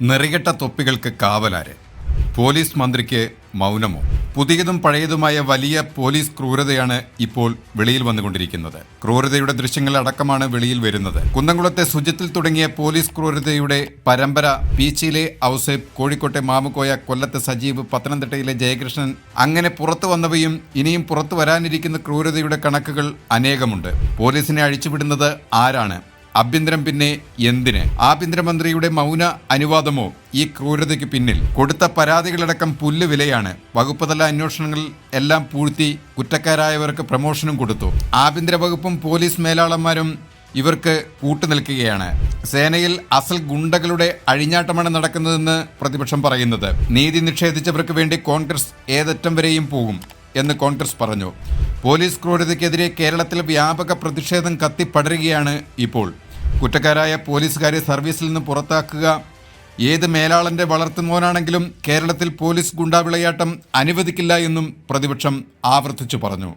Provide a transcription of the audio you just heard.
നെറികെട്ട തൊപ്പികൾക്ക് കാവലാര്? Police മന്ത്രിക്ക് മൗനമോ? പുതിയതും പഴയതുമായ വലിയ പോലീസ് ക്രൂരതയാണ് ഇപ്പോൾ വെളിയിൽ വന്നുകൊണ്ടിരിക്കുന്നത്. ക്രൂരതയുടെ ദൃശ്യങ്ങൾ അടക്കമാണ് വെളിയിൽ വരുന്നത്. കുന്നംകുളത്തെ സുജിത്തിൽ തുടങ്ങിയ പോലീസ് ക്രൂരതയുടെ പരമ്പര പീച്ചിയിലെ ഔസേപ്പ്, കോഴിക്കോട്ടെ മാമുക്കോയ, കൊല്ലത്തെ സജീവ്, പത്തനംതിട്ടയിലെ ജയകൃഷ്ണൻ, അങ്ങനെ പുറത്തു വന്നവയും ഇനിയും പുറത്തു വരാനിരിക്കുന്ന ക്രൂരതയുടെ കണക്കുകൾ അനേകമുണ്ട്. പോലീസിനെ അഴിച്ചുവിടുന്നത് ആരാണ്? ആഭ്യന്തരം പിന്നെ എന്തിന്? ആഭ്യന്തരമന്ത്രിയുടെ മൗന അനുവാദമോ ഈ ക്രൂരതയ്ക്ക് പിന്നിൽ? കൊടുത്ത പരാതികളടക്കം പുല്ലുവിലയാണ്. വകുപ്പുതല അന്വേഷണങ്ങൾ എല്ലാം പൂഴ്ത്തി കുറ്റക്കാരായവർക്ക് പ്രമോഷനും കൊടുത്തു. ആഭ്യന്തര വകുപ്പും പോലീസ് മേലാളന്മാരും ഇവർക്ക് കൂട്ടുനിൽക്കുകയാണ്. സേനയിൽ അസൽ ഗുണ്ടകളുടെ അഴിഞ്ഞാട്ടമാണ് നടക്കുന്നതെന്ന് പ്രതിപക്ഷം പറയുന്നത്. നീതി നിഷേധിച്ചവർക്ക് വേണ്ടി കോൺഗ്രസ് ഏതറ്റം വരെയും പോകും എന്ന് കോൺഗ്രസ് പറഞ്ഞു. പോലീസ് ക്രൂരതയ്ക്കെതിരെ കേരളത്തിൽ വ്യാപക പ്രതിഷേധം കത്തിപ്പടരുകയാണ് ഇപ്പോൾ. കുറ്റക്കാരായ പോലീസുകാരെ സർവീസിൽ നിന്ന് പുറത്താക്കുക. ഏത് മേലാളന്റെ വളർത്തുമോനാണെങ്കിലും കേരളത്തിൽ പോലീസ് ഗുണ്ടാവിളയാട്ടം അനുവദിക്കില്ല എന്നും പ്രതിപക്ഷം ആവർത്തിച്ചു പറഞ്ഞു.